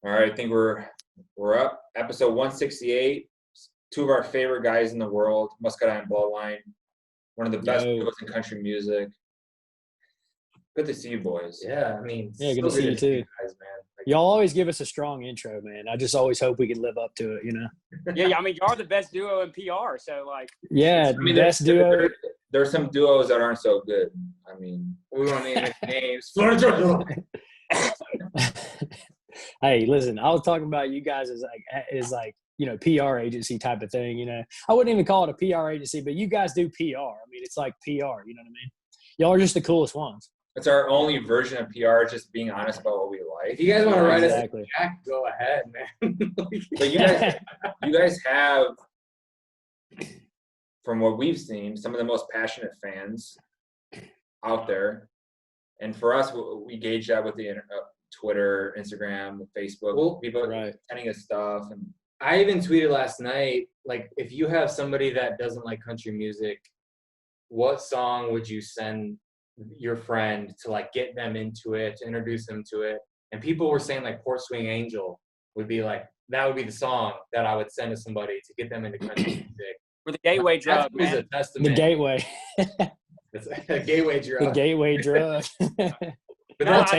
All right, I think we're up. Episode 168. Two of our favorite guys in the world, Muscadine Bloodline. One of the best duos in country music. Good to see you boys. Yeah, I mean, good to see you too. Guys, man. Y'all always give us a strong intro, man. I just always hope we can live up to it, you know? Yeah, I mean, y'all are the best duo in PR, so like. Yeah, I mean, best duo. There's some duos that aren't so good. I mean, we won't name any names. Hey, listen, I was talking about you guys as like, you know, PR agency type of thing, you know. I wouldn't even call it a PR agency, but you guys do PR. I mean, it's like PR, you know what I mean? Y'all are just the coolest ones. It's our only version of PR, just being honest about what we like. If you guys want to write us a check, go ahead, man. But you guys have, from what we've seen, some of the most passionate fans out there. And for us, we gauge that with the Twitter, Instagram, Facebook, people sending us stuff. And I even tweeted last night, like, if you have somebody that doesn't like country music, what song would you send your friend to, like, get them into it, to introduce them to it? And people were saying, like, Port Swing Angel would be, like, that would be the song that I would send to somebody to get them into country music. For the gateway drug, man. The gateway. It's a gateway drug. The gateway drug. But that's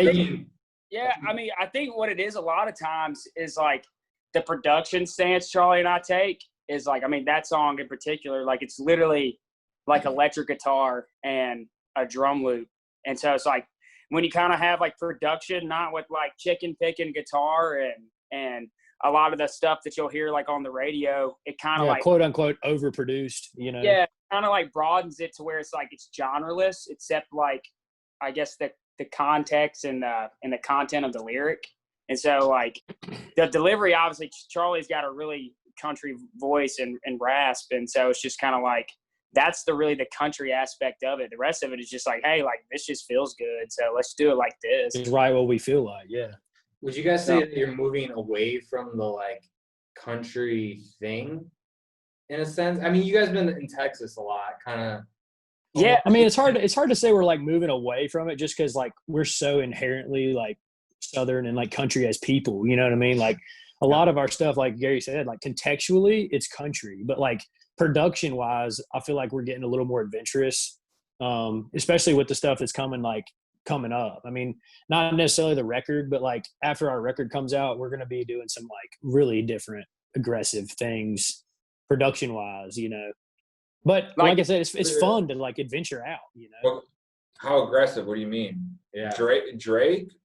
yeah, I mean, I think what it is a lot of times is, like, the production stance Charlie and I take is, like, I mean, that song in particular, like, it's literally like electric guitar and a drum loop. And so it's like when you kind of have like production, not with like chicken picking guitar and a lot of the stuff that you'll hear like on the radio, it kind of like quote unquote overproduced, you know? Yeah, kind of like broadens it to where it's like it's genreless, except like I guess the context and the content of the lyric. And so like the delivery, obviously Charlie's got a really country voice and rasp, and so it's just kind of like that's really the country aspect of it. The rest of it is just like, hey, like this just feels good, so let's do it like this. It's right what we feel like, yeah. Would you guys say that you're moving away from the like country thing in a sense? I mean, you guys been in Texas a lot, kind of. Yeah, I mean, it's hard to say we're like moving away from it just because like we're so inherently like Southern and like country as people, you know what I mean? Like a lot of our stuff, like Gary said, like contextually it's country, but like production wise, I feel like we're getting a little more adventurous, especially with the stuff that's coming up. I mean, not necessarily the record, but like after our record comes out, we're going to be doing some like really different aggressive things production wise, you know. But like I said, it's fun to like adventure out, you know. Well, how aggressive? What do you mean? Yeah, Drake?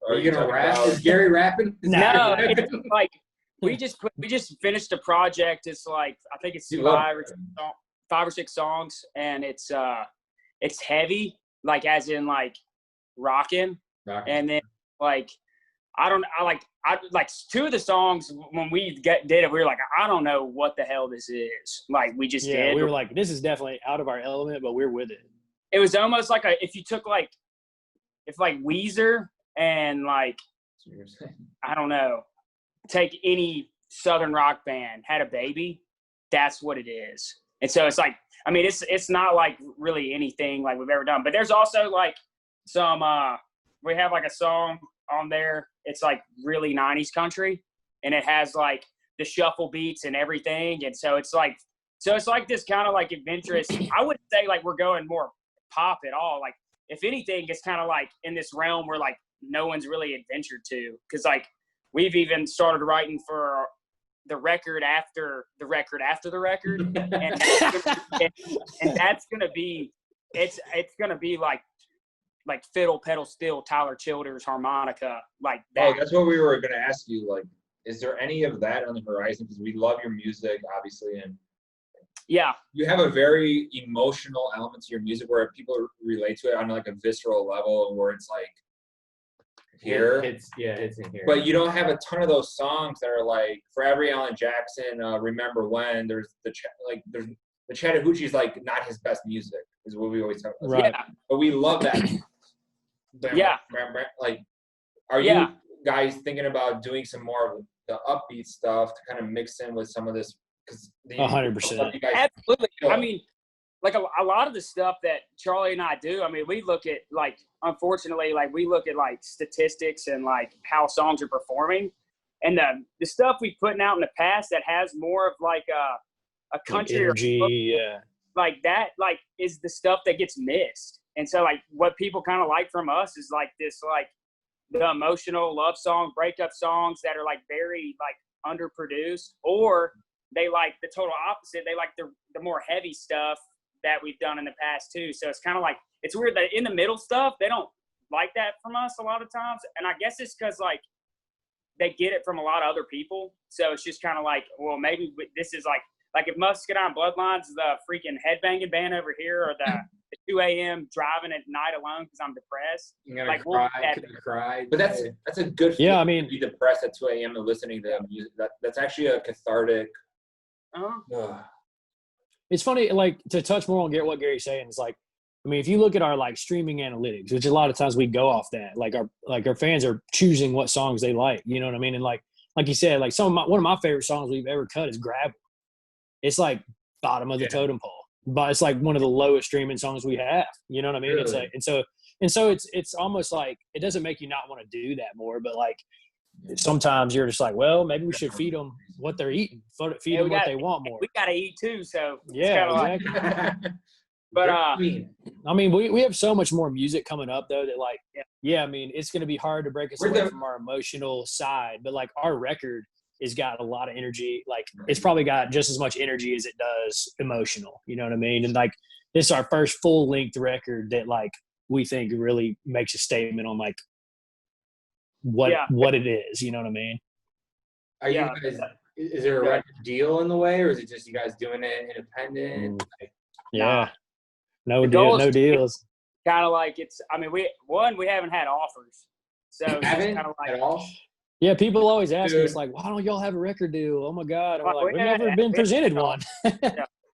Are you gonna rap? Is Gary rapping? No, it's like we just finished a project. It's like I think it's five or six songs, and it's heavy, like as in like rocking. And then like I like two of the songs when we did it, we were like, I don't know what the hell this is. Like we just did. We were like, this is definitely out of our element, but we're with it. It was almost like if you took like Weezer and like I don't know, take any Southern rock band, had a baby, that's what it is. And so it's like, I mean, it's not like really anything like we've ever done, but there's also like some we have like a song on there. It's like really 90s country, and it has like the shuffle beats and everything. And so it's like this kind of like adventurous. I wouldn't say like we're going more pop at all. Like if anything, it's kind of like in this realm where like no one's really adventured to, because like we've even started writing for the record after the record after the record, and that's gonna be it's gonna be like fiddle pedal steel Tyler Childers harmonica like that. Oh, that's what we were gonna ask you. Like, is there any of that on the horizon? Because we love your music, obviously, and yeah, you have a very emotional element to your music where people relate to it on like a visceral level, where it's like here. It's in here. But you don't have a ton of those songs that are like for every Alan Jackson, Remember When. There's the Chattahoochee is like not his best music, is what we always talk about. Right. Yeah. But we love that. Yeah. Like, are you guys thinking about doing some more of the upbeat stuff to kind of mix in with some of this? 100%. Absolutely. I mean, like a lot of the stuff that Charlie and I do, I mean, we look at like, unfortunately, like we look at like statistics and like how songs are performing. And the stuff we've putting out in the past that has more of like a country energy, like that, like is the stuff that gets missed. And so like what people kind of like from us is like this, like the emotional love song, breakup songs that are like very like underproduced, or they like the total opposite. They like the more heavy stuff that we've done in the past too. So it's kind of like, it's weird that in the middle stuff, they don't like that from us a lot of times. And I guess it's because like they get it from a lot of other people. So it's just kind of like, well, maybe this is like if Muscadine Bloodline's the freaking headbanging band over here, or the 2 a.m. driving at night alone because I'm depressed. You gotta like, cry. But that's a good Yeah, feeling I mean, to be depressed at 2 a.m. and listening to music. That's actually a cathartic. It's funny, like, to touch more on what Gary's saying. It's like, I mean, if you look at our like streaming analytics, which a lot of times we go off that, like our fans are choosing what songs they like. You know what I mean? And like you said, like one of my favorite songs we've ever cut is "Grab." It's like bottom of the totem pole, but it's like one of the lowest streaming songs we have. You know what I mean? Really? It's like, and so it's almost like it doesn't make you not want to do that more, but like sometimes you're just like, well, maybe we should feed them what they're eating, feed them what they want more. We gotta eat too, so yeah, exactly. But I mean, we have so much more music coming up though that like, I mean, it's going to be hard to break us away from our emotional side, but like our record has got a lot of energy. Like it's probably got just as much energy as it does emotional. You know what I mean? And like this is our first full length record that like we think really makes a statement on like what it is. You know what I mean? Are you guys? Is there a record deal in the way, or is it just you guys doing it independent? Yeah. No deals. Kind of like it's. I mean, we haven't had offers, so it's kind of like at all. Yeah, people always ask us like, "Why don't y'all have a record deal?" Oh my God, I'm like, we've never been presented one.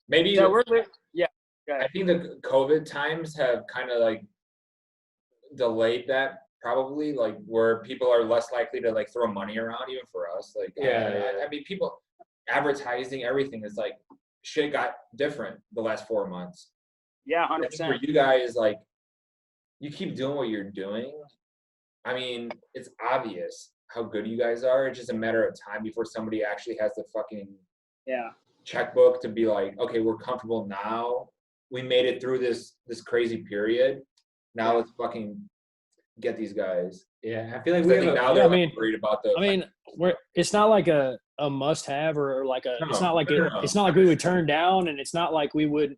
Maybe. So I think the COVID times have kind of like delayed that. Probably like where people are less likely to like throw money around, even for us. Like, I mean, people advertising everything is like shit got different the last 4 months. Yeah, 100%. For you guys, like, you keep doing what you're doing. I mean, it's obvious how good you guys are. It's just a matter of time before somebody actually has the fucking checkbook to be like, okay, we're comfortable now. We made it through this crazy period. Now let's fucking get these guys. Yeah, I feel like they're worried about the. I mean, it's not like a must-have or like a. It's not like it's not like we would turn down, and it's not like we would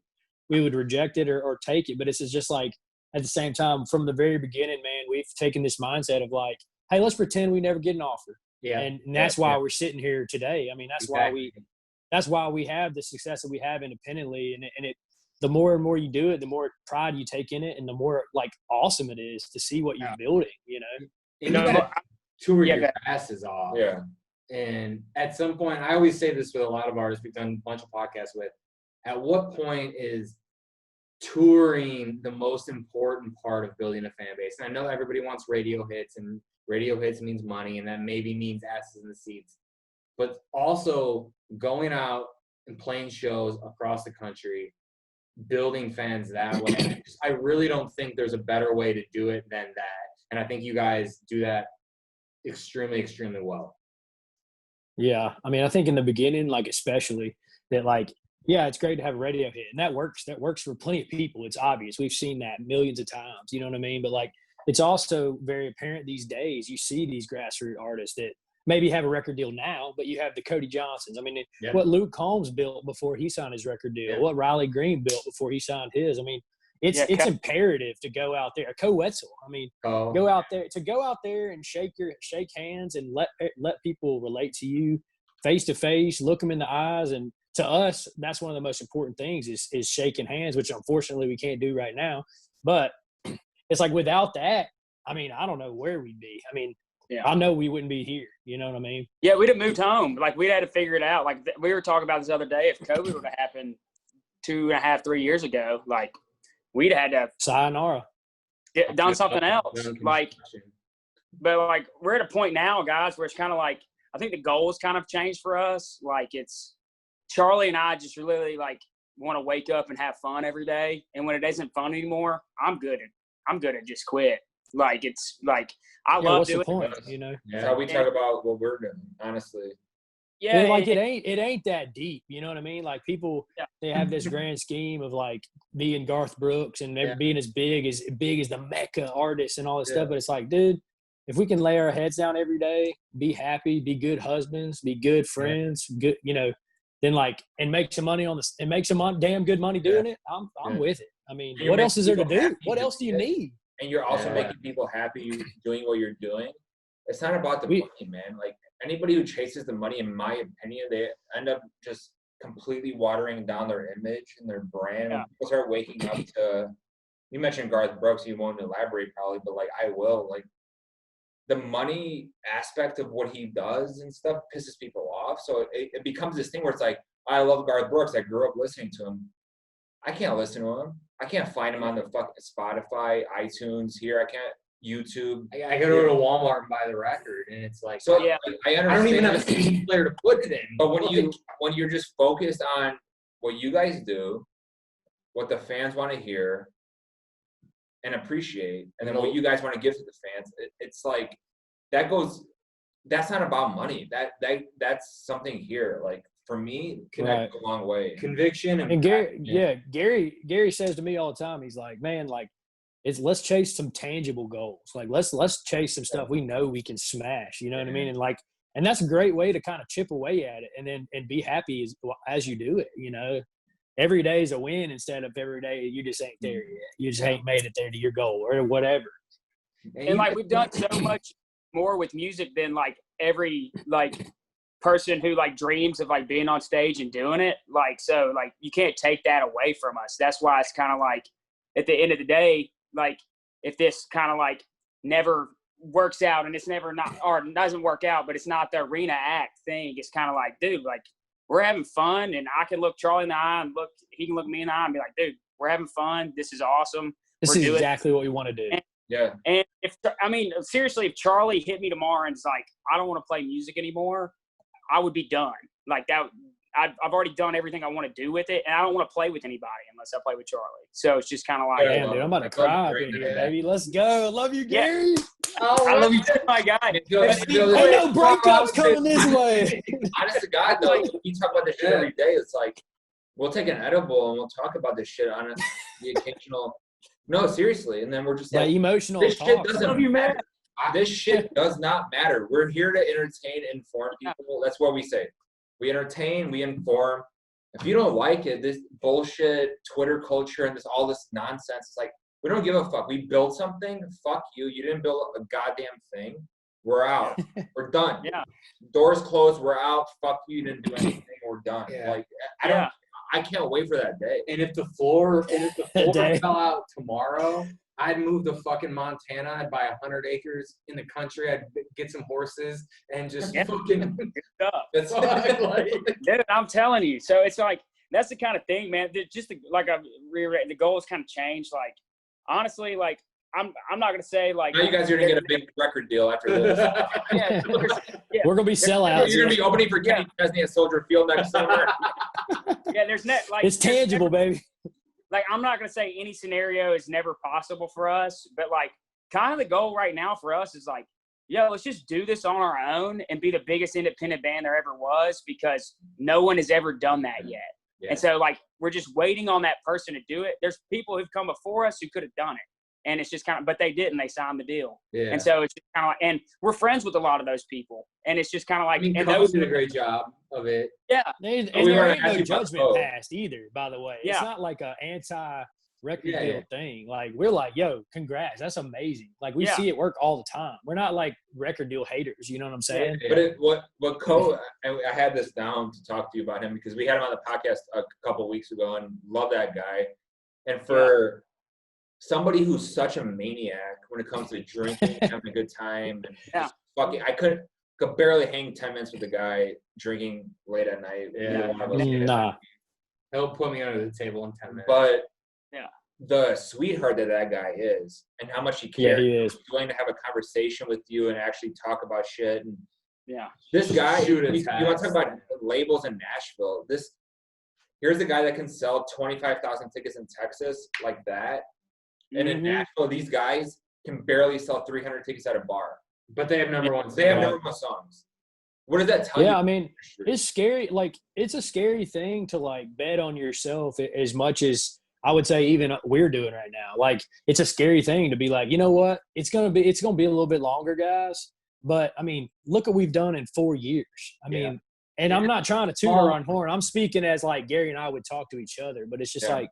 reject it or take it. But it's just like at the same time, from the very beginning, man, we've taken this mindset of like, hey, let's pretend we never get an offer. Yeah, and that's why we're sitting here today. I mean, that's why we have the success that we have independently, and it. The more and more you do it, the more pride you take in it, and the more like awesome it is to see what you're building. You know, you know, tour your asses off. Yeah. And at some point, I always say this with a lot of artists we've done a bunch of podcasts with. At what point is touring the most important part of building a fan base? And I know everybody wants radio hits, and radio hits means money, and that maybe means asses in the seats. But also going out and playing shows across the country, building fans that way. I really don't think there's a better way to do it than that. And I think you guys do that extremely, extremely well. Yeah. I mean, I think in the beginning, like especially that like, yeah, it's great to have a radio hit. And that works. That works for plenty of people. It's obvious. We've seen that millions of times. You know what I mean? But like, it's also very apparent these days. You see these grassroots artists that maybe have a record deal now, but you have the Cody Johnsons. I mean, what Luke Combs built before he signed his record deal, what Riley Green built before he signed his. I mean, it's imperative to go out there. Co Wetzel. I mean, go out there and shake hands and let people relate to you face to face, look them in the eyes. And to us, that's one of the most important things is shaking hands, which unfortunately we can't do right now. But it's like without that, I mean, I don't know where we'd be. I mean, I know we wouldn't be here. You know what I mean? Yeah, we'd have moved home. Like, we'd had to figure it out. Like, we were talking about this other day. If COVID would have happened 2.5, 3 years ago, like, we'd have had to sayonara. Done something else. Like, but, like, we're at a point now, guys, where it's kind of like, I think the goals kind of changed for us. Like, it's Charlie and I just really, like, want to wake up and have fun every day. And when it isn't fun anymore, I'm good at just quit. Like it's like I Yeah, love what's the doing point? it. You know. That's how we talk about what we're doing, honestly. Yeah, Like it ain't that deep. You know what I mean? Like people, they have this grand scheme of like being Garth Brooks and being as big as the Mecca artist and all this stuff. But it's like, dude, if we can lay our heads down every day, be happy, be good husbands, be good friends, good, you know, then like, and make some money and make some damn good money doing it. I'm with it. I mean, what else is there to do? What else do you need? And you're also making people happy doing what you're doing. It's not about the money, man. Like anybody who chases the money, in my opinion, they end up just completely watering down their image and their brand. When people start waking up to, you mentioned Garth Brooks, you won't elaborate probably, but like I will, like the money aspect of what he does and stuff pisses people off. So it becomes this thing where it's like, I love Garth Brooks. I grew up listening to him. I can't listen to him. I can't find him on the fucking Spotify, iTunes here. I can't YouTube. I gotta go to Walmart and buy the record, and it's like, so I understand. I don't even have a CD player to put it in. But when you're just focused on what you guys do, what the fans want to hear and appreciate, and then what you guys want to give to the fans, it's like that's not about money. That's something here. Like for me, connect a long way. Conviction and Gary says to me all the time, he's like, man, like let's chase some tangible goals. Like let's chase some stuff we know we can smash. You know what I mean? And like, and that's a great way to kind of chip away at it, and be happy as you do it. You know, every day is a win instead of every day you just ain't there yet. You just ain't made it there to your goal or whatever. And like we've done so much more with music than like every like person who like dreams of like being on stage and doing it. Like so like you can't take that away from us. That's why it's kind of like at the end of the day, like if this kind of like never works out and it's never not or doesn't work out, but it's not the arena act thing, it's kind of like, dude, like we're having fun, and I can look Charlie in the eye and he can look me in the eye and be like, dude, we're having fun. This is awesome. This is exactly what we want to do. And seriously, if Charlie hit me tomorrow and it's like, I don't want to play music anymore, I would be done. Like that, I've already done everything I want to do with it, and I don't want to play with anybody unless I play with Charlie. So it's just kind of like, damn, dude, I'm about to cry up in here, baby. Let's go. Love you, Gary. Oh, I love you too, my guy. Ain't no breakups coming this way. Honest to God, though, you talk about this shit every day. It's like we'll take an edible and we'll talk about this shit on the occasional. No, seriously, and then we're just like emotional. This talk. shit doesn't matter. This shit does not matter. We're here to entertain, inform people. That's what we say. We entertain, we inform. If you don't like it, this bullshit Twitter culture and all this nonsense, it's like, we don't give a fuck. We built something. Fuck you. You didn't build a goddamn thing. We're out. We're done. Doors closed. We're out. Fuck you. You didn't do anything. We're done. Like I can't wait for that day. And if the floor fell out tomorrow, I'd move to fucking Montana. I'd buy 100 acres in the country. I'd get some horses and just fucking stuff. That's like, dude, I'm telling you. So it's like that's the kind of thing, man. Just like I've reread, the goals kind of changed. Like honestly, like I'm not gonna say like. Now you guys are gonna get a big record deal after this. We're gonna be sellouts. You're gonna be opening for Kenny Chesney at Soldier Field next summer. There's no like. It's tangible, baby. Like, I'm not going to say any scenario is never possible for us, but like kind of the goal right now for us is like, let's just do this on our own and be the biggest independent band there ever was, because no one has ever done that yet. And so like, we're just waiting on that person to do it. There's people who've come before us who could have done it. And it's just kind of, but they didn't, they signed the deal. And so it's just kind of like, and we're friends with a lot of those people. And it's just kind of like, and those did a great job of it. And there ain't no judgment passed either, by the way. It's not like an anti-record deal thing. Like, we're like, yo, congrats. That's amazing. Like, we see it work all the time. We're not like record deal haters. You know what I'm saying? But I had this down to talk to you about him because we had him on the podcast a couple weeks ago and love that guy. And for somebody who's such a maniac when it comes to drinking, having a good time, and fucking, I could barely hang 10 minutes with the guy drinking late at night. He'll put me under the table in 10 minutes. But the sweetheart that guy is, and how much he cares. He is willing to have a conversation with you and actually talk about shit. And this guy, you want to talk about labels in Nashville? Here's a guy that can sell 25,000 tickets in Texas like that. And in Nashville, these guys, can barely sell 300 tickets at a bar. But they have number one. They have number one songs. What does that tell you? Yeah, I mean, it's scary. Like, it's a scary thing to like bet on yourself as much as I would say even we're doing right now. Like, it's a scary thing to be like, you know what? It's gonna be a little bit longer, guys. But I mean, look what we've done in 4 years. I mean, and I'm not trying to toot our own horn. I'm speaking as like Gary and I would talk to each other. But it's just like,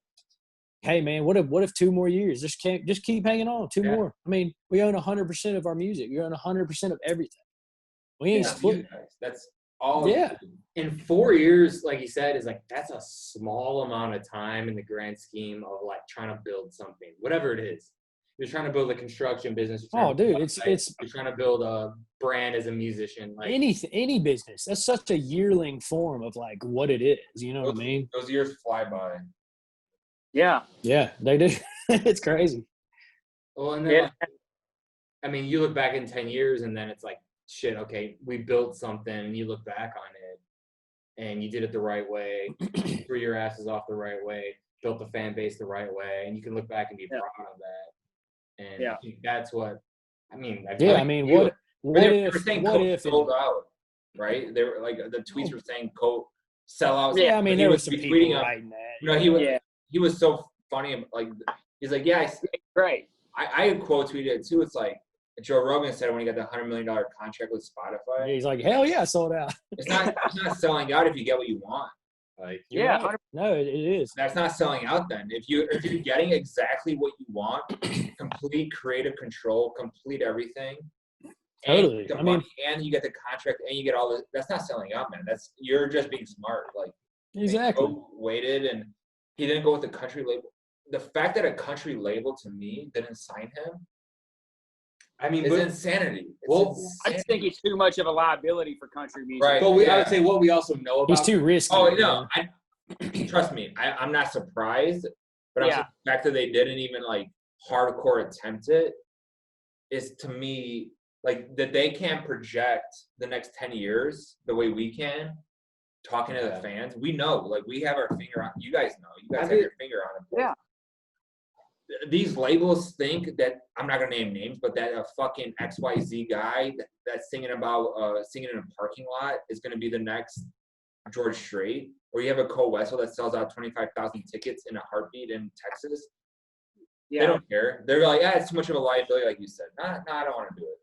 hey man, what if 2 more years? Just keep hanging on. 2 more. I mean, we own 100% of our music. We own 100% of everything. We ain't split. That's all. Yeah. In 4 years, like you said, is like that's a small amount of time in the grand scheme of like trying to build something, whatever it is. You're trying to build a construction business. Dude, you're trying to build a brand as a musician. Like any business. That's such a yearling form of like what it is. You know what I mean? Those years fly by. Yeah. Yeah, they do. It's crazy. Well, and then I mean, you look back in 10 years, and then it's like, shit. Okay, we built something, and you look back on it, and you did it the right way, threw your asses off the right way, built the fan base the right way, and you can look back and be proud of that. And I think that's what I mean. What if sold out, right? They were like the tweets were saying Colt sell out. Yeah, I mean there was some people writing that. You know, he was so funny. Like he's like, great. I quote tweeted it too. It's like Joe Rogan said when he got the $100 million contract with Spotify. Yeah, he's like, hell yeah, sold out. It's not selling out if you get what you want. Like right. No, it is. That's not selling out then. If you're getting exactly what you want, complete creative control, complete everything. Totally. And you get the contract and you get all this. That's not selling out, man. You're just being smart. Like exactly. Waited and he didn't go with the country label. The fact that a country label to me didn't sign him, I mean, it's insanity. I just think he's too much of a liability for country music. Right. But I would say what we also know about. He's too risky. Oh no! Trust me, I'm not surprised. But the fact that they didn't even like hardcore attempt it is to me like that they can't project the next 10 years the way we can. Talking to the fans, we know. Like we have our finger on. You guys know. You guys have your finger on it. Yeah. These labels think that I'm not gonna name names, but that a fucking XYZ guy that's singing about singing in a parking lot is gonna be the next George Strait, or you have a Cole Wessel that sells out 25,000 tickets in a heartbeat in Texas. Yeah. They don't care. They're like, it's too much of a liability, like you said. No, I don't want to do it.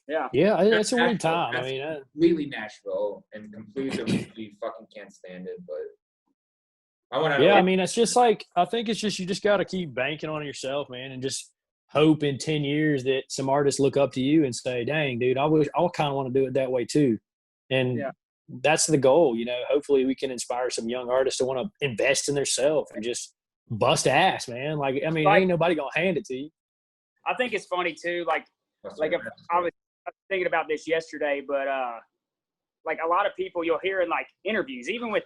Yeah. Yeah, that's a weird time. That's completely Nashville and completely we fucking can't stand it, but. I mean, it's just like I think it's just you just got to keep banking on yourself, man, and just hope in 10 years that some artists look up to you and say, "Dang, dude, I kind of want to do it that way too." And that's the goal, you know. Hopefully, we can inspire some young artists to want to invest in themselves and just bust ass, man. Like, I mean, ain't nobody gonna hand it to you. I think it's funny too. Like if I was thinking about this yesterday, but like a lot of people you'll hear in like interviews, even with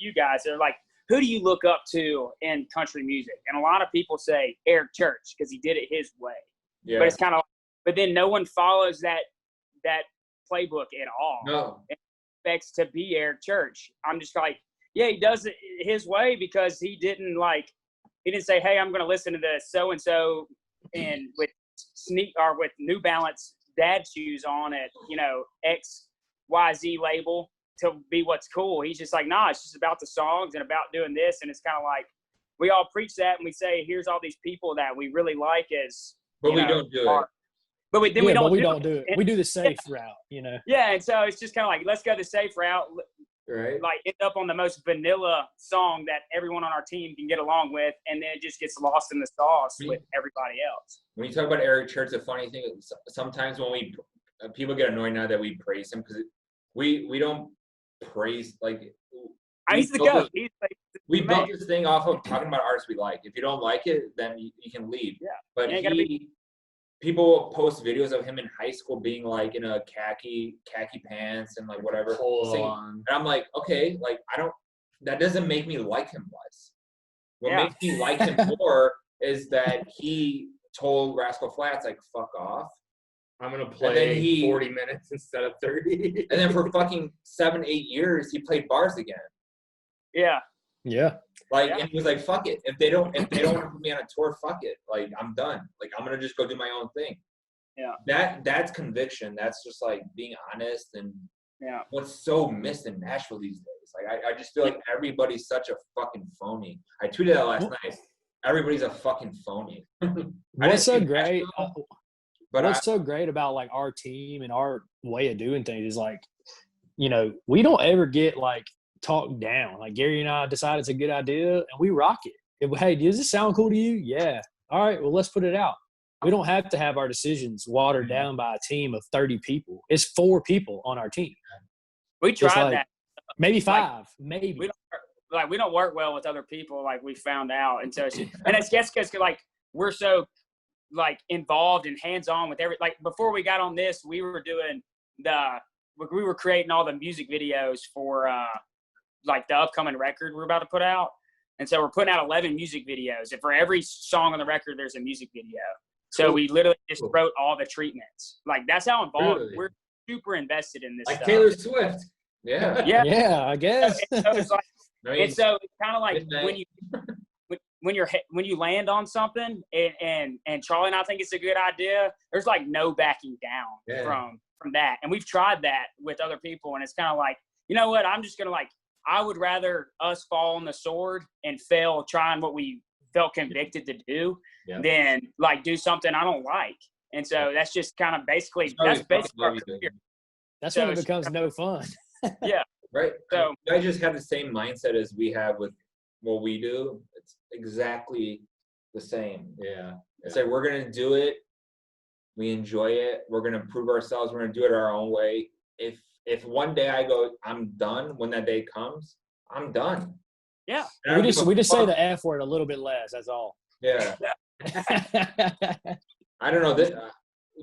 you guys, they're like, who do you look up to in country music? And a lot of people say Eric Church because he did it his way. Yeah. But it's kind of, but then no one follows that playbook at all. No. And expects to be Eric Church. I'm just like, he does it his way because he didn't say, hey, I'm going to listen to the so-and-so and with with New Balance dad shoes on at, XYZ label to be what's cool. He's just like, nah, it's just about the songs and about doing this. And it's kind of like, we all preach that and we say, here's all these people that we really like but we don't do it. But we don't do it. We do the safe route, Yeah. And so it's just kind of like, let's go the safe route. Right. Like end up on the most vanilla song that everyone on our team can get along with. And then it just gets lost in the sauce with everybody else. When you talk about Eric Church, the funny thing is sometimes when people get annoyed now that we praise him because we don't praise he's the goat. We built this thing off of talking about artists we like. If you don't like it, then you can leave. Yeah. But people post videos of him in high school being like in a khaki pants and like whatever. And I'm like, okay, like that doesn't make me like him less. What makes me like him more is that he told Rascal Flatts like fuck off. I'm going to play 40 minutes instead of 30. And then for fucking 7-8 years, he played bars again. Yeah. Yeah. Like, and he was like, fuck it. If they don't want to put me on a tour, fuck it. Like, I'm done. Like, I'm gonna just go do my own thing. Yeah. That's conviction. That's just like being honest, and what's so missed in Nashville these days. Like, I just feel like everybody's such a fucking phony. I tweeted that last night. Everybody's a fucking phony. What's so great? What's so great about like our team and our way of doing things is like, you know, we don't ever get like talked down. Like Gary and I decide it's a good idea and we rock it. Hey, does this sound cool to you? Yeah. All right, well, let's put it out. We don't have to have our decisions watered down by a team of 30 people. It's 4 people on our team. We tried that. Maybe 5, maybe. We don't work well with other people, like we found out. And so and it's just because like we're so like involved and hands-on with like before we got on this, we were doing we were creating all the music videos for like the upcoming record we're about to put out. And so we're putting out 11 music videos, and for every song on the record there's a music video. So we literally just wrote all the treatments. Like, that's how involved we're super invested in this like stuff. Taylor Swift. Yeah, I guess. And so it's like, and so it's kind of like when you land on something and Charlie and I think it's a good idea, there's like no backing down from that. And we've tried that with other people, and it's kind of like, you know what, I'm just gonna like, I would rather us fall on the sword and fail trying what we felt convicted to do than like do something I don't like. And so that's just kind of basically our career. That's when it becomes no fun. Yeah. Right. So I just have the same mindset as we have with what we do. It's exactly the same. Yeah. It's like, we're gonna do it. We enjoy it. We're gonna prove ourselves. We're gonna do it our own way. If one day I go, I'm done, when that day comes, I'm done. Yeah. We just say the F word a little bit less. That's all. Yeah. I don't know. This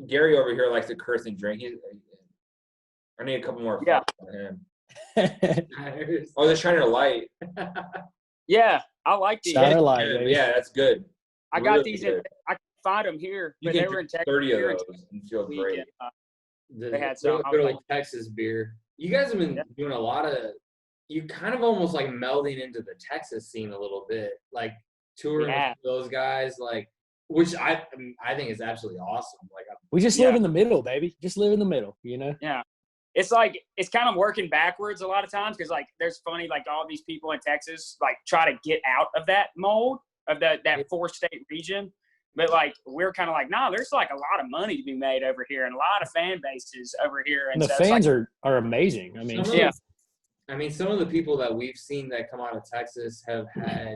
Gary over here likes to curse and drink. I need a couple more fucks on him. Oh, they're shining a light. Yeah, I like these. Shine a light, yeah, that's good. I got these. I can find them here, but they were in Texas. 30 of those and feel great. They had some good old Texas beer. You guys have been doing a lot of. You kind of almost like melding into the Texas scene a little bit, like touring with those guys, like, which I think is absolutely awesome. Like, we just live in the middle, baby. Just live in the middle, you know? Yeah. It's like, it's kind of working backwards a lot of times, because like there's funny, like all these people in Texas like try to get out of that mold of that 4-state region. But like, we're kind of like, nah, there's like a lot of money to be made over here and a lot of fan bases over here. And the so fans like, are amazing. I mean, I mean, some of the people that we've seen that come out of Texas have had,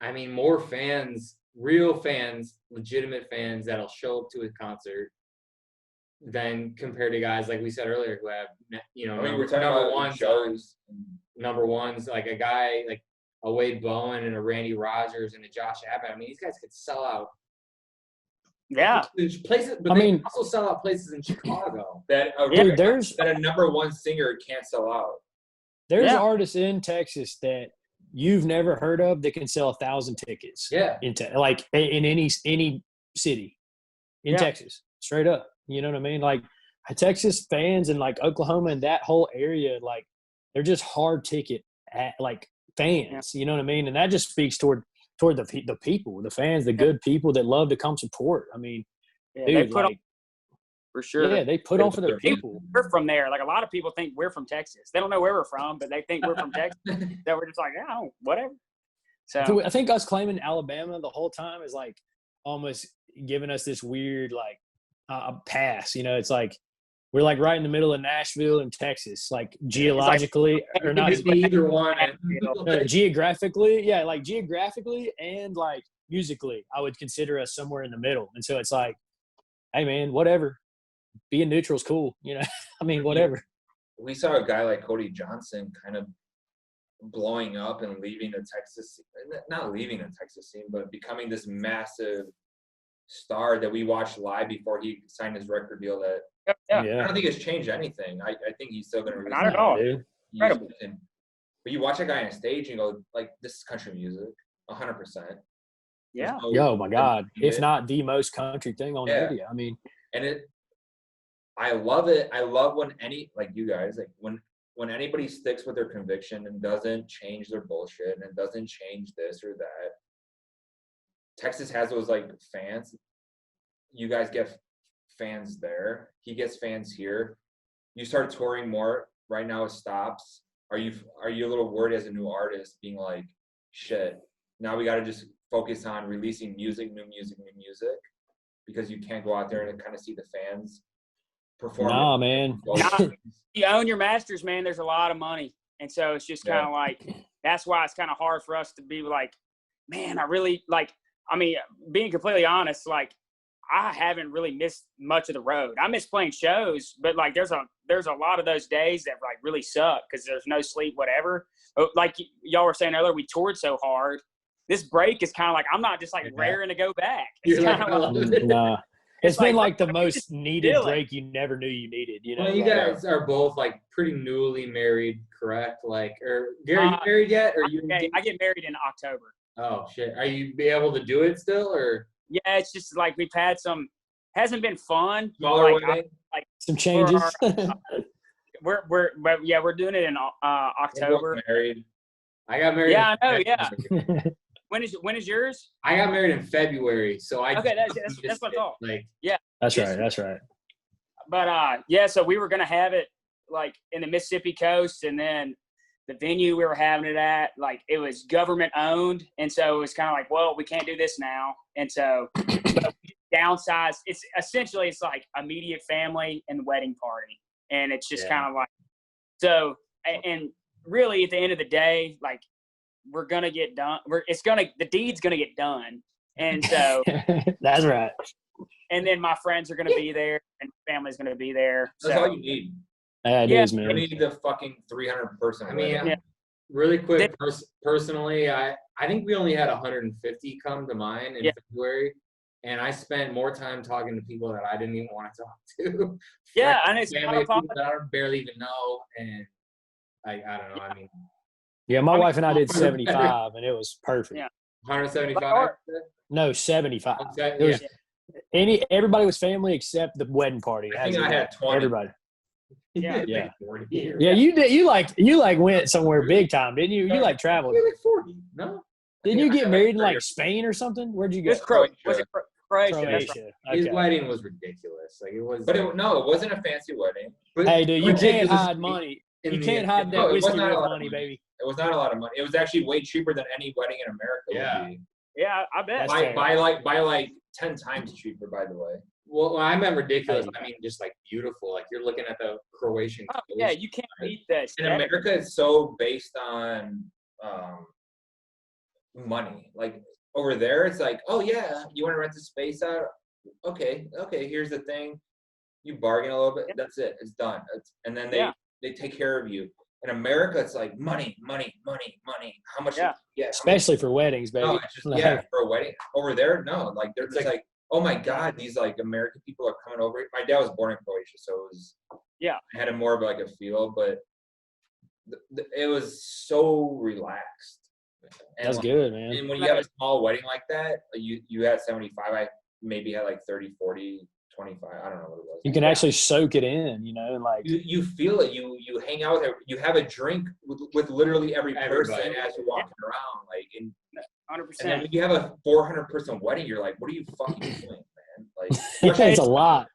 I mean, more fans, real fans, legitimate fans that'll show up to a concert than compared to guys like we said earlier who have, you know, we're talking about number ones, like a guy like a Wade Bowen and a Randy Rogers and a Josh Abbott. I mean, these guys could sell out. Yeah. Places, but they also sell out places in Chicago. that a number one singer can't sell out. There's artists in Texas that you've never heard of that can sell 1,000 tickets. Yeah. In any city in Texas, straight up. You know what I mean? Like Texas fans and like Oklahoma and that whole area, like they're just hard ticket fans. You know what I mean? And that just speaks toward the people, the fans, the good people that love to come support. I mean, dude, they put on, for sure. Yeah, they put on for their people. We're from there. Like a lot of people think we're from Texas. They don't know where we're from, but they think we're from Texas. That we're just like, oh, whatever. So I think us claiming Alabama the whole time is like almost giving us this weird like pass. You know, it's like we're like right in the middle of Nashville and Texas, like geologically or not either one. Geographically, like geographically and like musically, I would consider us somewhere in the middle. And so it's like, hey man, whatever. Being neutral is cool, you know. I mean, whatever. We saw a guy like Cody Johnson kind of blowing up and leaving the Texas, not leaving the Texas scene, but becoming this massive star that we watched live before he signed his record deal. That I don't think it's changed anything. I think he's still going to release. Not at all. Incredible. But you watch a guy on stage and go, like, this is country music, 100%. Yeah. Yo, my God. If not the most country thing on the radio. I mean. And I love it. I love when like you guys, like when when anybody sticks with their conviction and doesn't change their bullshit and doesn't change this or that, Texas has those like fans. You guys get fans there. He gets fans here. You start touring more. Right now it stops. Are you a little worried as a new artist being like, shit, now we got to just focus on releasing new music, because you can't go out there and kind of see the fans perform? Nah, man. You own your masters, man. There's a lot of money. And so it's just kind of like, that's why it's kind of hard for us to be like, man, I really like, I mean, being completely honest, like, I haven't really missed much of the road. I miss playing shows, but like there's a lot of those days that like really suck because there's no sleep, whatever. But like y'all were saying earlier, we toured so hard. This break is kind of like, I'm not just like raring to go back. It's kind of like, nah. It's been like the most needed break you never knew you needed. You know, well, you guys are both like pretty newly married, correct? Like, or Gary, you married yet? Or you? I get married in October. Oh shit! Are you be able to do it still, or? Yeah, it's just like we've had hasn't been fun. Smaller like, some changes. We're doing it in October. Married. I got married. Yeah, I know. Yeah. When is yours? I got married in February, so okay. That's what I thought. Like, yeah. That's right. But so we were gonna have it like in the Mississippi coast, and then the venue we were having it at, like it was government owned, and so it was kind of like, well, we can't do this now, and so but we downsized. It's essentially it's like immediate family and wedding party, and it's just kind of like so. And really, at the end of the day, like we're gonna get done. The deed's gonna get done, and so that's right. And then my friends are gonna be there, and family's gonna be there. That's all you need. It is, man. You need the fucking 300 person. I mean, really quick, personally, I think we only had 150 come to mine in February, and I spent more time talking to people that I didn't even want to talk to. Yeah, and it's family people that I barely even know, and I don't know. I mean, my wife and I did 75, and it was perfect. Yeah, 175. No, 75. It was everybody was family except the wedding party. I think I had 20. Everybody. Yeah. Yeah, you did. You like went somewhere big time, didn't you? You like traveled. Like 40. No. Didn't you get married in like Spain or something? Where'd you go? Was it Croatia? Okay. His wedding was ridiculous. Like it was. But it wasn't a fancy wedding. Hey, dude, you can't hide money. You can't hide that whiskey with money, baby. It was not a lot of money. It was actually way cheaper than any wedding in America would be. Yeah, I bet. By like 10 times cheaper, by the way. Well, I meant ridiculous. I mean, just like beautiful. Like you're looking at the Croatian. Oh, yeah, you can't beat that. In America, it's so based on money. Like over there, it's like, oh yeah, you want to rent the space out? Okay. Here's the thing. You bargain a little bit. That's it. It's done. And then they take care of you. In America, it's like money. How much? Yeah. Especially for weddings, baby. No, it's just, for a wedding. Over there, no. Like they're just like, oh my God, these like American people are coming over. My dad was born in Croatia, so it was. Yeah. I had a more of like a feel, but it was so relaxed. And that's good, man. And when you have a small wedding like that, you had 75. I maybe had like 30, 40. 25. I don't know what it was. You can actually soak it in, you know, and like you feel it. You hang out with you have a drink with literally every person as you're walking around, like in 100%. And then when you have a 400 person wedding, you're like, what are you fucking doing, man? Like it's a lot.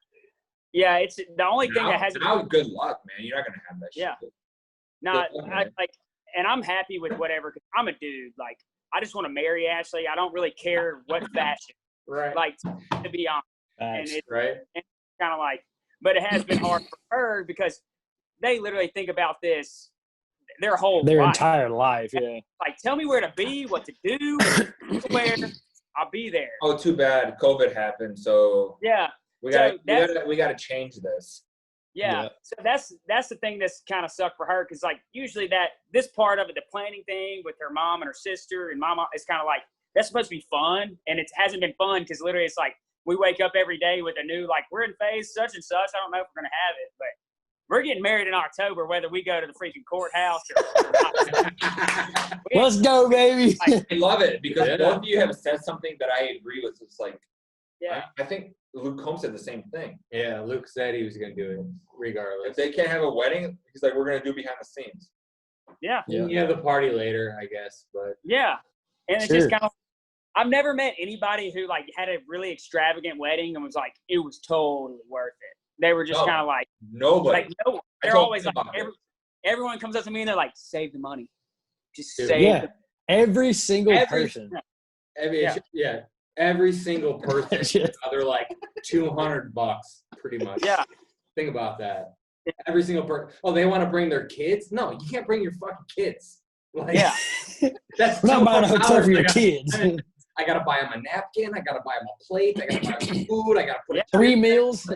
Yeah, it's the only thing that has. Now, good luck, man. You're not gonna have that shit. Yeah. No, and I'm happy with whatever. Cause I'm a dude. Like, I just want to marry Ashley. I don't really care what fashion. Right. Like, to be honest. And it's kind of like, but it has been hard for her because they literally think about this their entire life. Yeah. Like, tell me where to be, what to do, where I'll be there. Oh, too bad. COVID happened. So we got to change this. Yeah. So that's the thing that's kind of sucked for her. Cause like usually this part of it, the planning thing with her mom and her sister and mama, is kind of like, that's supposed to be fun. And it hasn't been fun. Cause literally it's like, we wake up every day with a new, like, we're in phase such and such. I don't know if we're going to have it, but we're getting married in October, whether we go to the freaking courthouse or Let's go, baby. I love it because both of you have said something that I agree with. It's like, Yeah. I think Luke Combs said the same thing. Yeah, Luke said he was gonna do it regardless. If they can't have a wedding, he's like, we're gonna do behind the scenes. Yeah. You have the party later, I guess, but Yeah. And it's Sure. just kind of, I've never met anybody who like had a really extravagant wedding and was like, it was totally worth it. They were just No. kind of like, Nobody. no, I they're told always him like, about this. everyone comes up to me and they're like, save the money. Just Dude, save Yeah. Every single Every- person. every single person, Shit. they're like $200 pretty much. Yeah. Think about that. Every single person. Oh, they want to bring their kids? No, you can't bring your fucking kids. Like, Yeah. That's We're not buying a $200 hotel for I your gotta- kids. I gotta buy them a napkin. I gotta buy them a plate. I gotta buy them food. I gotta put it 3 meals.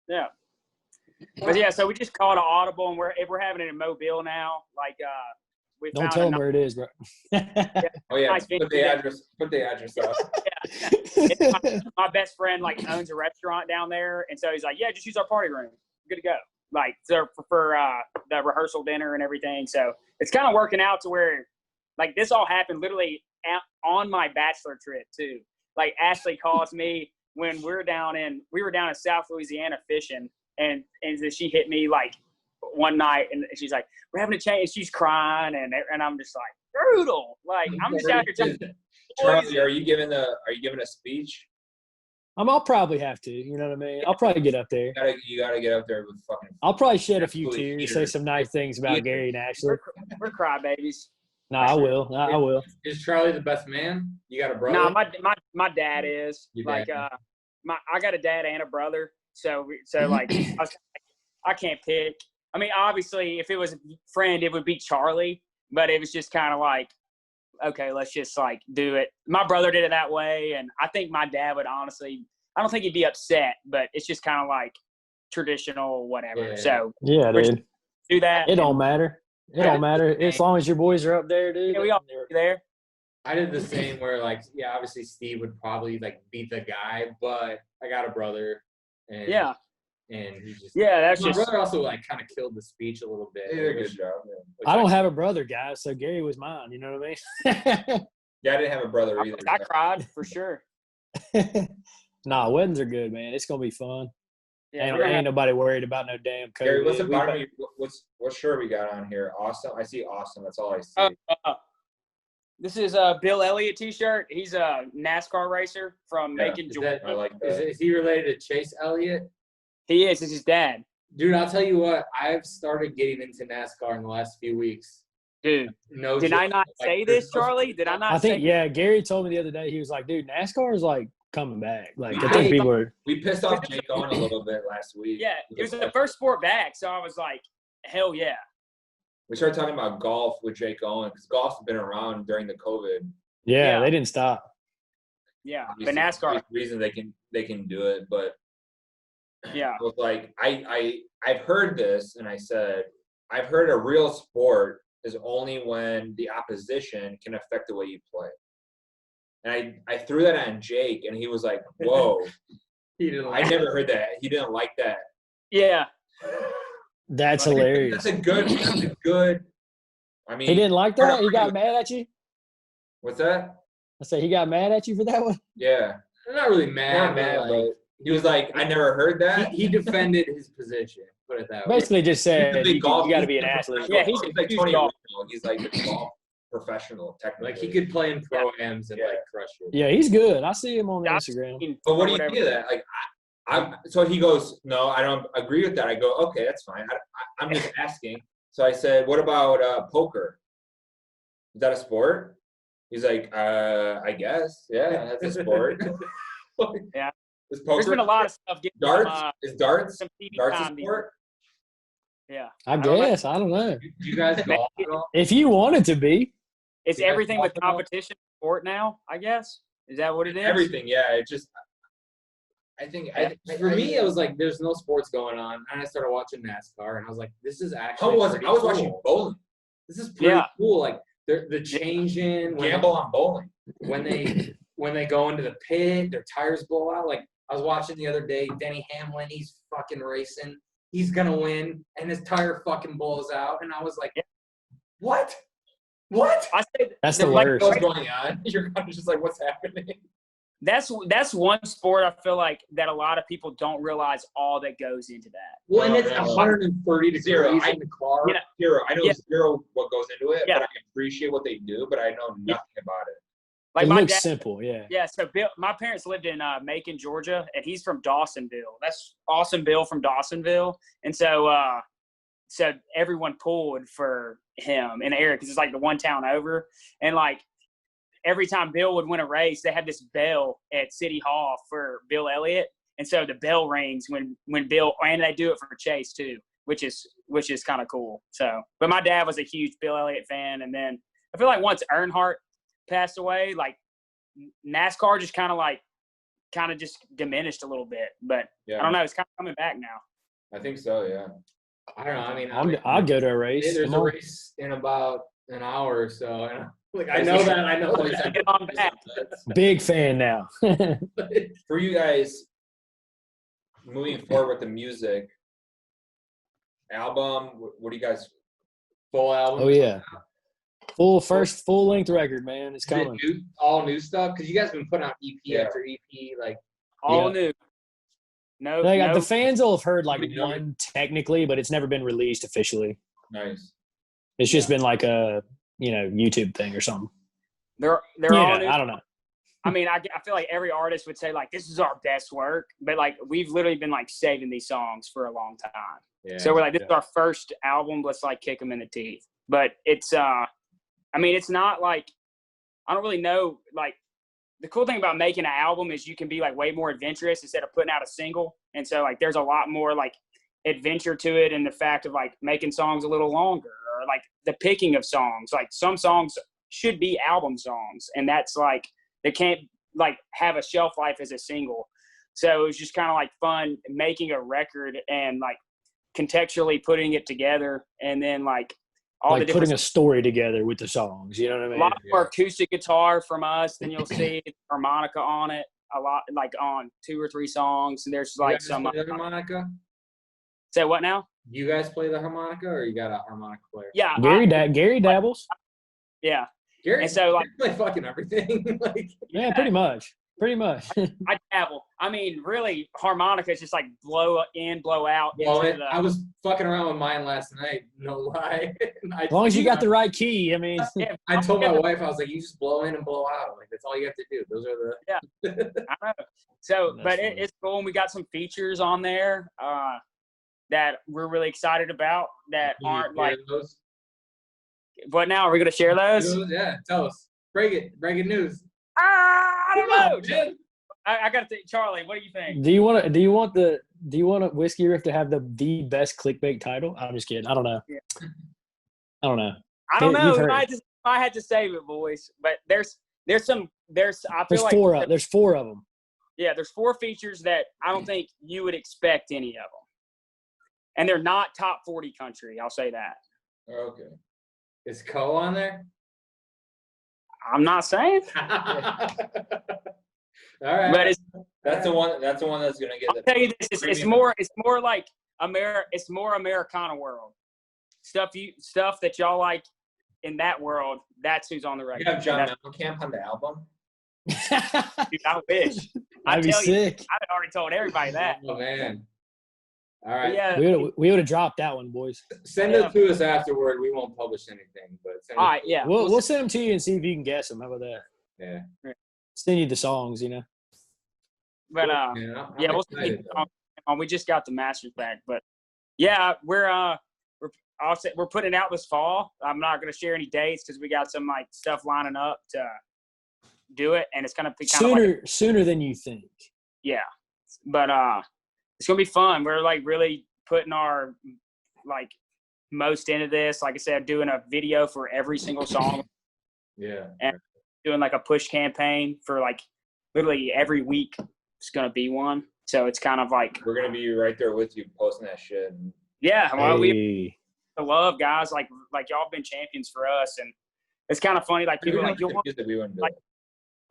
Yeah. But yeah, so we just called an audible, and we're having it in Mobile now. Like, we Don't found tell a them where it is, bro. Oh yeah, Nice put the address. Put the address up. my best friend like owns a restaurant down there, and so he's like, yeah, just use our party room. Good to go. Like, so for the rehearsal dinner and everything. So it's kind of working out to where, like, this all happened literally on my bachelor trip too. Like, Ashley calls me when we were down in South Louisiana fishing, and then she hit me like one night, and she's like, we're having a change. She's crying, and I'm just like, brutal. Like, I'm just out here telling Charlie, are you giving a speech? I'll probably have to. You know what I mean? I'll probably get up there. You gotta get up there with fucking. I'll probably shed a few Absolutely tears, say heaters. some nice things about Heaters. Gary and Ashley. we're crybabies. No, I will. I will. Is Charlie the best man? You got a brother? No, my dad is. Your Like, dad. I got a dad and a brother, so like I can't pick. I mean, obviously, if it was a friend, it would be Charlie, but it was just kind of like, okay, let's just like do it. My brother did it that way, and I think my dad would honestly, I don't think he'd be upset, but it's just kind of like traditional, whatever. Yeah. So Yeah, we're dude. do that. It don't matter. It don't matter. As long as your boys are up there, dude. Yeah, we all do there. I did the same where, like, yeah, obviously Steve would probably, like, be the guy, but I got a brother. And, Yeah. And he just. Yeah, that's My just. brother also, like, kind of killed the speech a little bit. They did a good job. Yeah. which I don't have a brother, guys, so Gary was mine. You know what I mean? Yeah, I didn't have a brother either. I cried for sure. Nah, weddings are good, man. It's gonna be fun. Yeah, Ain't nobody worried about no damn COVID. Gary, what's the bottom of your, what shirt we got on here? Awesome. I see awesome. That's all I see. This is a Bill Elliott T-shirt. He's a NASCAR racer from Yeah, Macon, Is Georgia. that- I like Is, that. is he related to Chase Elliott? He is. It's his dad. Dude, I'll tell you what. I've started getting into NASCAR in the last few weeks. Dude, No, did joke. I not Like, say there's this, no- Charlie? Did I not I think say yeah. Gary told me the other day. He was like, "Dude, NASCAR is like coming back. Like I Hey, think people are." We pissed off Jake Owen a little bit last week. Yeah, it was the first sport back, so I was like, hell yeah. We started talking about golf with Jake Owen because golf's been around during the COVID. Yeah, Yeah. they didn't stop. Yeah, but Obviously, NASCAR, there's reason they can do it, but yeah. I was like, I've heard this, and I said, I've heard a real sport is only when the opposition can affect the way you play. And I threw that on Jake, and he was like, whoa, He didn't I like never heard that. He didn't like that. Yeah. That's Like, hilarious. That's a good. I mean, He didn't like that. He got mad at you. what's that? I said he got mad at you for that one. Yeah, I'm not really not mad, mad, but, but like, he was like, I never heard that. he defended his position. Put it that way. Basically, just said He's a you big golf- got to be he's an a athlete. professional Yeah, he's golfer. a like huge Tony golfer. Romo. He's like a golf professional, technically. Like, he could play in pro-ams and, Yeah. like, crush it. Yeah, he's good. I see him on Yeah, Instagram. But what do you Whatever. think of that? Like, so he goes, no, I don't agree with that. I go, okay, that's fine. I'm just asking. So I said, what about poker? Is that a sport? He's like, I guess. Yeah, that's a sport. Yeah. Is poker? There's been a lot of stuff getting darts? some, Is darts? some TV Darts a time. sport? Yeah. I don't know. guess. I don't know. Do you guys golf at all? If you wanted to be, It's Yeah, everything with golf. competition sport now, I guess. Is that what it is? Everything, yeah. It just, I think, For me, it was like there's no sports going on, and I started watching NASCAR, and I was like, "This is I actually was pretty watching cool. bowling. This is pretty Yeah. cool. Like the change in Gamble on bowling. when they go into the pit, their tires blow out. Like I was watching the other day, Denny Hamlin, he's fucking racing, he's gonna win, and his tire fucking blows out, and I was like, "What? What?" I say that's the like, worst. What's going on? You're kind of just like, what's happening? That's one sport I feel like that a lot of people don't realize all that goes into that. Well, and it's No. 130 degrees Zero. in the car. Yeah. Zero. I know Yeah. zero what goes into it, Yeah. but I appreciate what they do, but I know nothing about it. It my looks dad, simple, yeah. Yeah, so my parents lived in Macon, Georgia, and he's from Dawsonville. That's Awesome Bill from Dawsonville, and so everyone pulled for him and Eric because it's like the one town over, and like every time Bill would win a race, they had this bell at City Hall for Bill Elliott, and so the bell rings when Bill, and they do it for Chase too, which is kind of cool. So, but my dad was a huge Bill Elliott fan, and then I feel like once Earnhardt passed away, like NASCAR just kind of just diminished a little bit. But Yeah. I don't know, it's kind of coming back now. I think so, yeah. I don't know. I mean, I'll go to a race. there's Come a on. race in about an hour or so. And I know that. Get on back. Big fan now. For you guys, moving forward with the music, album, what do you guys? Full album. Oh yeah. Full length record, man. It's Is it coming. all new stuff? Because you guys have been putting out EP Yeah. after EP. Like, All Yeah. new. No, Like, no. the fans will have heard like We know it. one technically, but it's never been released officially. Nice. It's just been like a YouTube thing or something. They're Yeah, all new. I don't know. I mean, I feel like every artist would say like this is our best work, but like we've literally been like saving these songs for a long time. yeah. So we're like, this is our first album. Let's like kick them in the teeth. But it's, I mean, it's not like, I don't really know. Like the cool thing about making an album is you can be like way more adventurous instead of putting out a single. And so like, there's a lot more like adventure to it. And the fact of like making songs a little longer or like the picking of songs, like some songs should be album songs. And that's like, they can't like have a shelf life as a single. So it was just kind of like fun making a record and like contextually putting it together, and then like all Like the different putting a story together with the songs. You know what I a mean? lot more acoustic guitar from us. Then you'll see harmonica on it a lot, like on 2 or 3 songs. And there's like you guys some. play the harmonica? Say what now? You guys play the harmonica, or you got a harmonica player? Yeah, Gary dabbles. yeah. Gary, And so, like- Gary play fucking everything. Like, Yeah, pretty much. I dabble. I mean, really, harmonica is just like blow in, blow out. well, into the, I was fucking around with mine last night. No lie. As long as you got the right key, I mean. yeah, I told my wife, I was like, you just blow in and blow out. Like, that's all you have to do. Those are the. I know. So, That's but funny. it's cool. And we got some features on there that we're really excited about that aren't like. those. What now? Are we going to share those? Yeah, tell us. Breaking news. I don't Come know. on, man. I got to think, Charlie. What do you think? Do you want a Whiskey Riff to have the best clickbait title? I'm just kidding. I don't know. Yeah. I don't know. I don't You've know. heard I had to save it, boys. But I feel There's like there's 4 of them. yeah, there's 4 features that I don't think you would expect any of them, and they're not top 40 country. I'll say that. Okay. Is Co on there? I'm not saying, All right. but it's. That's the one that's gonna get I'll tell you this: it's more like It's more Americana world stuff. Stuff that y'all like in that world. That's who's on the record. You have John That's- Mellencamp on the album? Dude, I wish. I That'd be tell you, sick. I've already told everybody that. Oh man. All But right. yeah. We would have dropped that one, boys. Send it to us afterward. We won't publish anything, but send All it right. to us. Yeah. We'll send them to you and see if you can guess them. How about that? Yeah. Send you the songs, you know. But Man, I'm yeah, we'll excited, see. though. We just got the masters back, but yeah, we're putting it out this fall. I'm not going to share any dates because we got some like stuff lining up to do it, and it's going to be kind of like Sooner than you think. yeah. But it's going to be fun. We're like really putting our like most into this. Like I said, doing a video for every single song, Yeah. doing like a push campaign for like literally every week. It's going to be one. So it's kind of like We're gonna be right there with you posting that shit. yeah. Well, we Hey. love guys like y'all have been champions for us, and it's kind of funny. Like people are like you want we wouldn't do like- it.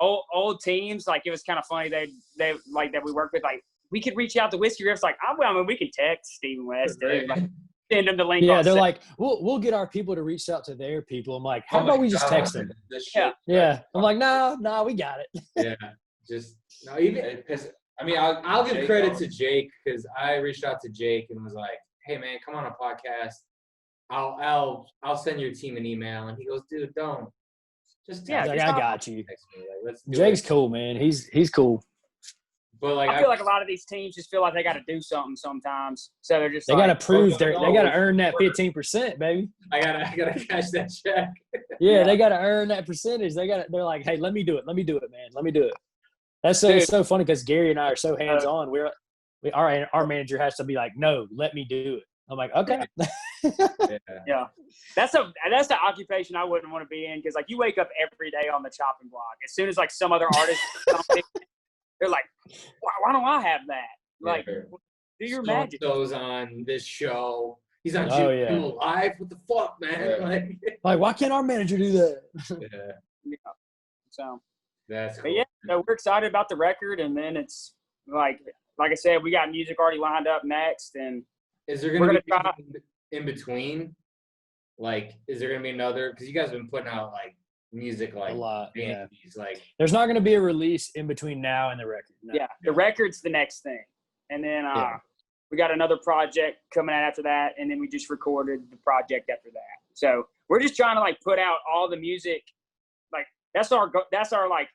old teams. Like it was kind of funny. They like that we work with. Like we could reach out to Whiskey Riffs. Like I mean, we can text Stephen West, dude. Like, send them the link. Yeah, on they're set. like, we'll get our people to reach out to their people. I'm like, how Oh about my we just God, text them? This Yeah. shit. Yeah. I'm like, no, we got it. Yeah. just no. Even I mean, I'll give Jake credit knows. to Jake because I reached out to Jake and was like, "Hey man, come on a podcast. I'll send your team an email." And he goes, "Dude, don't. Just He's like, I got you. text me. Like, let's do Jake's it." cool, man. He's cool. But like I feel like a lot of these teams just feel like they got to do something sometimes, so they're just They like, got to prove they got to no. earn that 15%, baby. I gotta cash that check. Yeah, Yeah. they got to earn that percentage. They're like, hey, let me do it, man. Let me do it. That's so Dude. it's so funny because Gary and I are so hands on. Our manager has to be like, no, let me do it. I'm like, okay. yeah, that's the occupation I wouldn't want to be in because like you wake up every day on the chopping block. As soon as like some other artist, they're like, why don't I have that? Like, do your magic. So-and-so's on this show. He's on Oh, Jimmy yeah. Kimmel Live. What the fuck, man? Yeah. Like, why can't our manager do that? Yeah. So, That's cool. but yeah, so we're excited about the record, and then it's like I said, we got music already lined up next, and Is there we're gonna be gonna in between? Like, is there gonna be another? Because you guys have been putting out like music like A lot, yeah. bandies, like There's not going to be a release in between now and the record. No. yeah, the record's the next thing, and then Yeah. we got another project coming out after that, and then we just recorded the project after that. So we're just trying to like put out all the music, like that's our like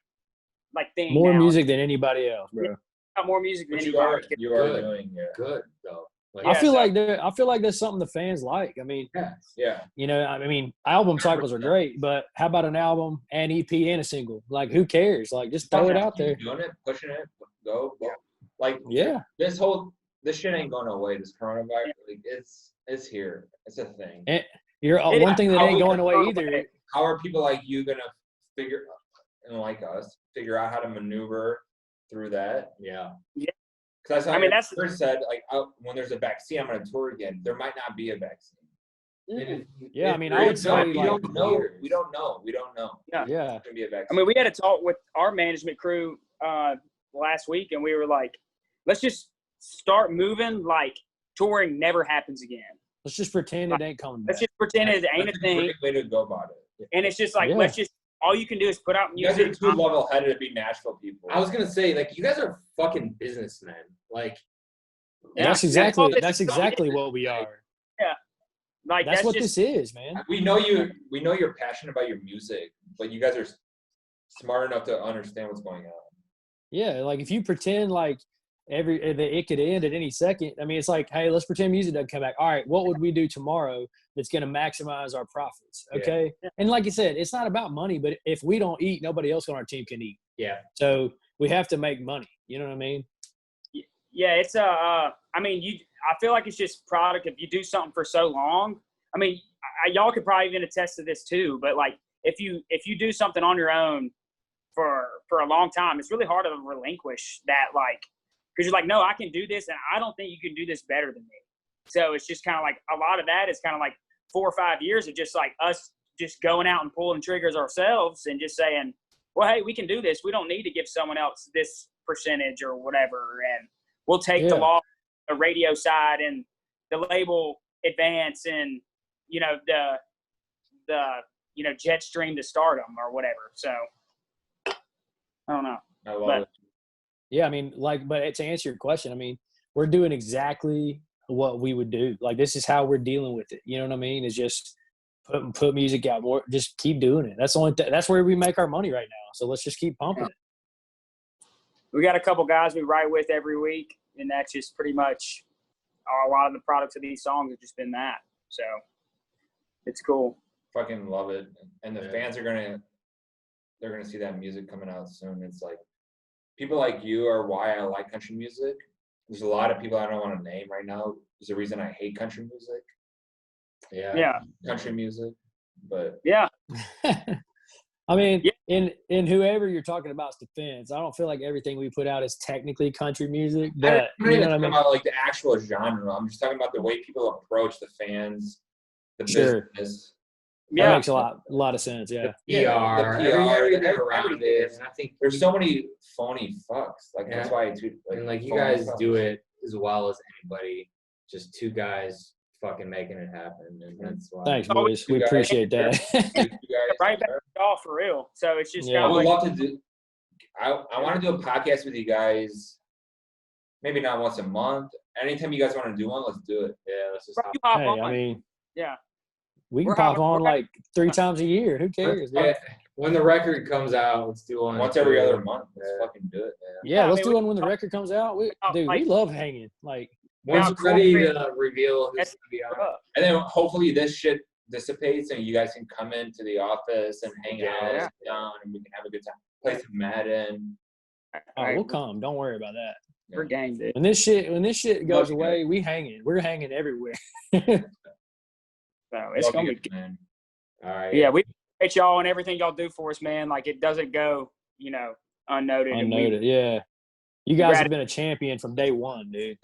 thing. More now. music than anybody else, bro. Got more music than Which you are anybody. Good. doing, yeah. good though. Like, I feel so- like there's something the fans like. I mean, Yeah. you know, I mean, album cycles are great, but how about an album, an EP, and a single? Like, who cares? Like, just throw it out there. Keep doing it, pushing it, go. Like Yeah. this shit ain't going away. This coronavirus, like, it's here. It's a thing. One thing that How ain't we going gonna away throw it either. away? How are people like you gonna figure out how to maneuver through that? yeah. Because I mean, that's- first said like when there's a vaccine, I'm gonna tour again. There might not be a vaccine. Yeah, I mean, I There would is say, not. we like- don't know. We don't know. Yeah. Yeah. There's gonna be a vaccine. I mean, we had a talk with our management crew last week, and we were like, let's just start moving like touring never happens again. Let's just pretend it ain't coming back. Let's just pretend it ain't That's a thing. great way to go about it. And it's just like, Yeah. let's just, all you can do is put out You guys music. are too level-headed to be Nashville people. I was gonna say, like, you guys are fucking businessmen. Like, That's exactly what we are. Like, That's what just, this is, man. We know you're passionate about your music, but you guys are smart enough to understand what's going on. Yeah, like if you pretend like that it could end at any second. I mean, it's like, hey, let's pretend music doesn't come back. All right, what would we do tomorrow that's going to maximize our profits? Okay, and like you said, it's not about money, but if we don't eat, nobody else on our team can eat. yeah. So we have to make money. You know what I mean? yeah, it's I mean, I feel like it's just product. If you do something for so long, I mean, y'all could probably even attest to this too. But like, if you do something on your own for a long time, it's really hard to relinquish that, like, because you're like, no, I can do this, and I don't think you can do this better than me. So it's just kind of like a lot of that is kind of like 4 or 5 years of just like us just going out and pulling triggers ourselves and just saying, well, hey, we can do this. We don't need to give someone else this percentage or whatever, and we'll take the law, the radio side, and the label advance, and the jet stream to stardom or whatever. So I don't know. I love it. Yeah, I mean, like, but to answer your question, I mean, we're doing exactly what we would do. Like, this is how we're dealing with it. You know what I mean? It's just put music out more. Just keep doing it. That's the only. That's where we make our money right now. So let's just keep pumping it. We got a couple guys we write with every week, and that's just pretty much a lot of the products of these songs have just been that. So it's cool. Fucking love it. And the fans are they're gonna see that music coming out soon. It's like people like you are why I like country music. There's a lot of people I don't want to name right now. There's a reason I hate country music. Yeah. Country music. But Yeah. I mean, in whoever you're talking about's defense, I don't feel like everything we put out is technically country music, but I'm not you know even what I talking mean? about like the actual genre. I'm just talking about the way people approach the fans, the Sure. business. That Yeah. makes a lot of sense. Yeah. PR, the PR, everything around everything. it. And I think There's so many phony fucks. Like that's Yeah. why I tweet. and like you phony guys fucks. do it as well as anybody. Just two guys fucking making it happen, and that's why. Thanks, Oh, boys. We you guys- appreciate that. You guys Right back are- to all for real. So it's just Yeah. I kind of would like, love to do. I want to do a podcast with you guys. Maybe not once a month. Anytime you guys want to do one, let's do it. Yeah, let's just. Bro, you hop Hey, on. I mean, Yeah. we can We're pop having- on we're like 3 times a year. Who cares? Yeah, when the record comes out, let's do one. Once every other month. Let's Yeah. fucking do it. Yeah, I let's mean, do we- one when the record comes out. We like- love hanging. Like, Once Yeah, we're ready cool. to reveal who's gonna be on. And then hopefully this shit dissipates and you guys can come into the office and hang out, Yeah. sit down, and we can have a good time. Play some Madden. oh, we'll come. Don't worry about that. We're game, dude. When this shit goes Love you away, we hanging. We're hanging everywhere. So it's Love gonna you be. guys, man. All right. Yeah, we appreciate y'all and everything y'all do for us, man. Like it doesn't go, unnoted. and we- Unnoted, yeah. You guys have been a champion from day one, dude.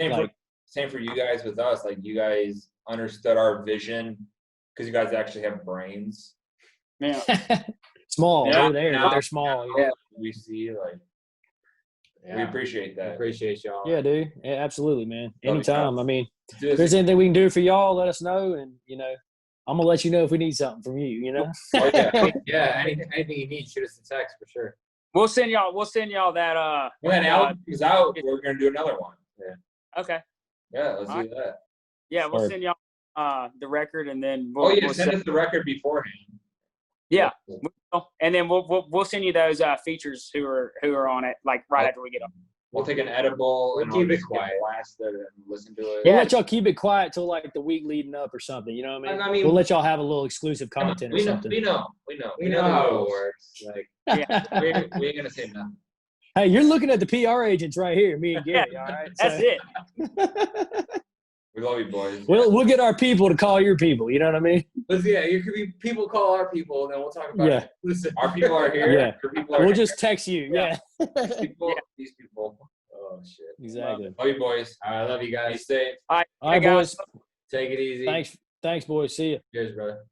Same for you guys with us. Like you guys understood our vision because you guys actually have brains. yeah. small. Yeah, They're there, now- but they're small. Now we see like we Yeah. appreciate I that. appreciate y'all. Yeah, dude. Yeah, absolutely, man. Love you Anytime. guys. I mean, Do if this there's anything we can do for y'all, let us know. And, I'm going to let you know if we need something from you, Oh, yeah. Yeah. Anything you need, shoot us a text for sure. We'll send y'all that. When that album comes out, we're gonna do another one. Yeah. Okay. Yeah, let's do Alright. that. Yeah, we'll Sure. send y'all the record, and then we'll. Oh yeah, we'll send send, us the record beforehand. yeah, and then we'll send you those features who are on it like right after we get on. We'll take an edible We'll and keep I'll it just get quiet. blasted and listen to it. We'll Yeah. let y'all keep it quiet till like the week leading up or something. You know what I mean? I mean- we'll let y'all have a little exclusive content or We know, something. we know. We know how it works. Like, We ain't gonna say nothing. Hey, you're looking at the PR agents right here, me and Gary. All right, That's it. We love you, boys. We'll get our people to call your people. You know what I mean? yeah, you could be people call our people, and then we'll talk about Yeah. it. Listen, Our people are here. Yeah. Your people are We'll here. just text you. Yeah, These people. These people. oh shit. exactly. Love you, boys. All right, I love you Be guys. safe. All right, All right, guys. boys. Take it easy. Thanks, boys. See you. Cheers, brother.